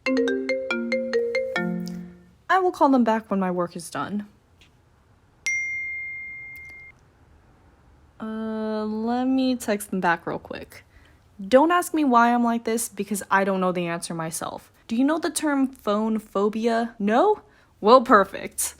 I will call them back when my work is done. Let me text them back real quick. Don't ask me why I'm like this because I don't know the answer myself. Do you know the term phone phobia? No? Well, perfect.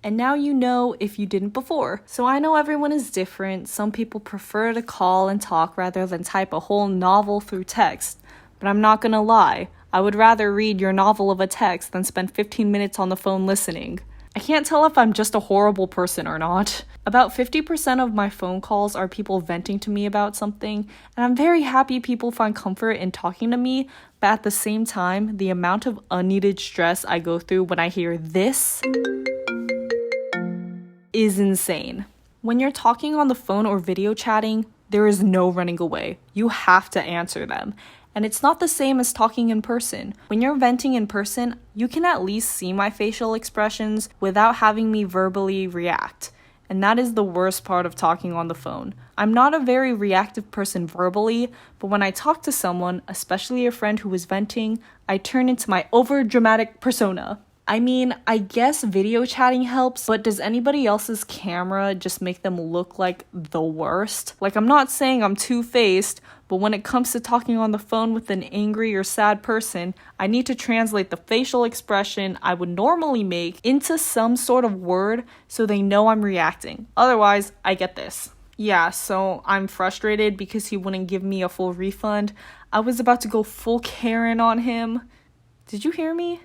And now you know if you didn't before. So I know everyone is different. Some people prefer to call and talk rather than type a whole novel through text. But I'm not gonna lie, I would rather read your novel of a text than spend 15 minutes on the phone listening. I can't tell if I'm just a horrible person or not. About 50% of my phone calls are people venting to me about something, and I'm very happy people find comfort in talking to me, but at the same time, the amount of unneeded stress I go through when I hear this is insane. When you're talking on the phone or video chatting, there is no running away. You have to answer them. And it's not the same as talking in person. When you're venting in person, you can at least see my facial expressions without having me verbally react. And that is the worst part of talking on the phone. I'm not a very reactive person verbally, but when I talk to someone, especially a friend who is venting, I turn into my overdramatic persona. I mean, I guess video chatting helps, but does anybody else's camera just make them look like the worst? Like, I'm not saying I'm two-faced, but when it comes to talking on the phone with an angry or sad person, I need to translate the facial expression I would normally make into some sort of word so they know I'm reacting. Otherwise, I get this. Yeah, so I'm frustrated because he wouldn't give me a full refund. I was about to go full Karen on him. Did you hear me?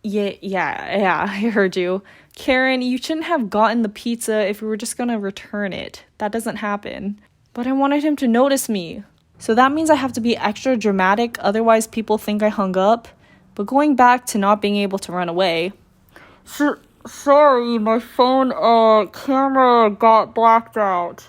Yeah, I heard you. Karen, you shouldn't have gotten the pizza if we were just gonna return it. That doesn't happen. But I wanted him to notice me. So that means I have to be extra dramatic, otherwise people think I hung up. But going back to not being able to run away. Sorry, my phone, camera got blacked out.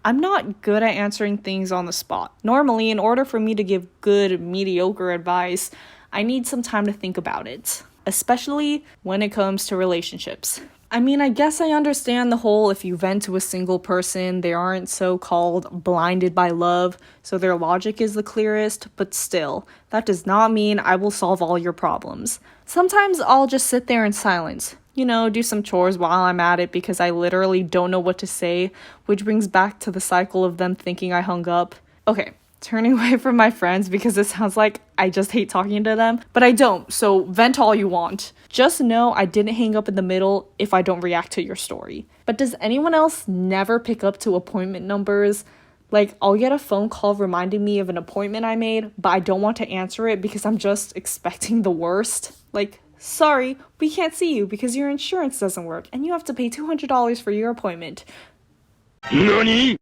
I'm not good at answering things on the spot. Normally, in order for me to give good, mediocre advice, I need some time to think about it, especially when it comes to relationships. I mean, I guess I understand the whole if you vent to a single person, they aren't so-called blinded by love, so their logic is the clearest, but still, that does not mean I will solve all your problems. Sometimes I'll just sit there in silence, do some chores while I'm at it because I literally don't know what to say, which brings back to the cycle of them thinking I hung up. Okay, turning away from my friends because it sounds like I just hate talking to them, but I don't, so vent all you want. Just know I didn't hang up in the middle if I don't react to your story. But does anyone else never pick up to appointment numbers? Like, I'll get a phone call reminding me of an appointment I made, but I don't want to answer it because I'm just expecting the worst. Like, sorry, we can't see you because your insurance doesn't work and you have to pay $200 for your appointment. NANI?!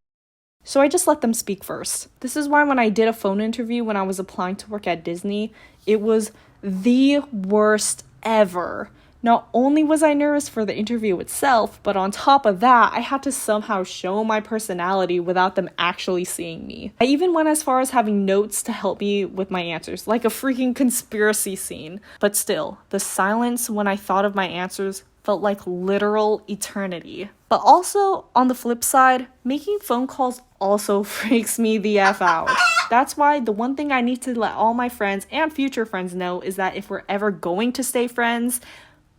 So I just let them speak first. This is why when I did a phone interview when I was applying to work at Disney, it was the worst ever. Not only was I nervous for the interview itself, but on top of that, I had to somehow show my personality without them actually seeing me. I even went as far as having notes to help me with my answers, like a freaking conspiracy scene. But still, the silence when I thought of my answers felt like literal eternity. But also, on the flip side, making phone calls also freaks me the F out. That's why the one thing I need to let all my friends and future friends know is that if we're ever going to stay friends,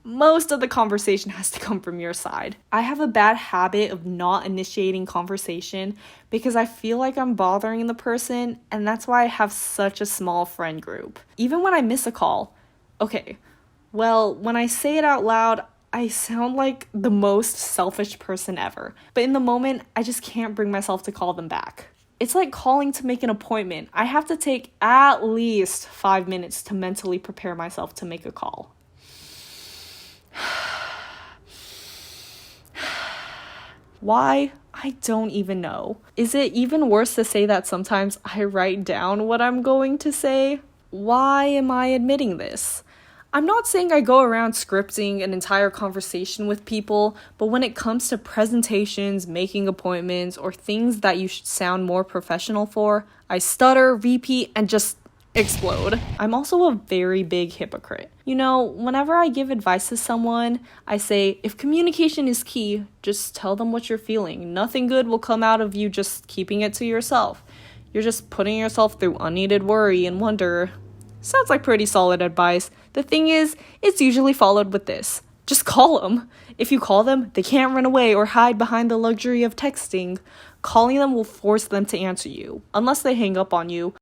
most of the conversation has to come from your side. I have a bad habit of not initiating conversation because I feel like I'm bothering the person, and that's why I have such a small friend group. Even when I miss a call. Okay, well, when I say it out loud, I sound like the most selfish person ever. But in the moment, I just can't bring myself to call them back. It's like calling to make an appointment. I have to take at least 5 minutes to mentally prepare myself to make a call. Why? I don't even know. Is it even worse to say that sometimes I write down what I'm going to say? Why am I admitting this? I'm not saying I go around scripting an entire conversation with people, but when it comes to presentations, making appointments, or things that you should sound more professional for, I stutter, repeat, and just explode. I'm also a very big hypocrite. You know, whenever I give advice to someone, I say, if communication is key, just tell them what you're feeling. Nothing good will come out of you just keeping it to yourself. You're just putting yourself through unneeded worry and wonder. Sounds like pretty solid advice. The thing is, it's usually followed with this. Just call them. If you call them, they can't run away or hide behind the luxury of texting. Calling them will force them to answer you, unless they hang up on you.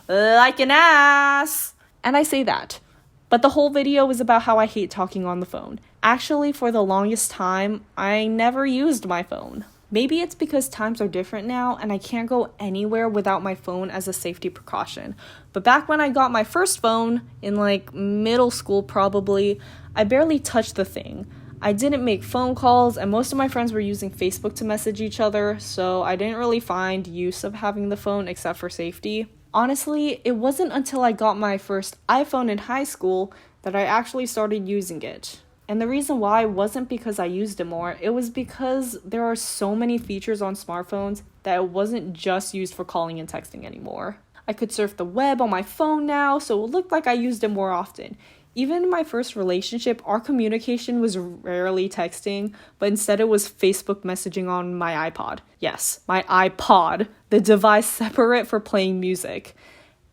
Like an ass! And I say that. But the whole video is about how I hate talking on the phone. Actually, for the longest time, I never used my phone. Maybe it's because times are different now and I can't go anywhere without my phone as a safety precaution. But back when I got my first phone, in like middle school probably, I barely touched the thing. I didn't make phone calls and most of my friends were using Facebook to message each other, so I didn't really find use of having the phone except for safety. Honestly, it wasn't until I got my first iPhone in high school that I actually started using it. And the reason why wasn't because I used it more, it was because there are so many features on smartphones that it wasn't just used for calling and texting anymore. I could surf the web on my phone now, so it looked like I used it more often. Even in my first relationship, our communication was rarely texting, but instead it was Facebook messaging on my iPod. Yes, my iPod, the device separate for playing music.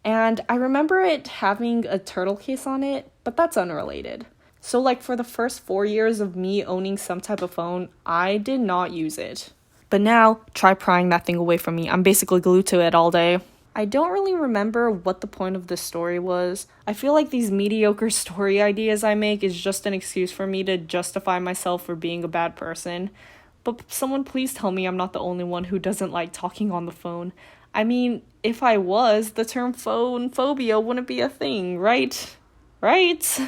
And I remember it having a turtle case on it, but that's unrelated. So like for the first 4 years of me owning some type of phone, I did not use it. But now, try prying that thing away from me. I'm basically glued to it all day. I don't really remember what the point of this story was. I feel like these mediocre story ideas I make is just an excuse for me to justify myself for being a bad person. But someone please tell me I'm not the only one who doesn't like talking on the phone. I mean, if I was, the term phone phobia wouldn't be a thing, right? Right?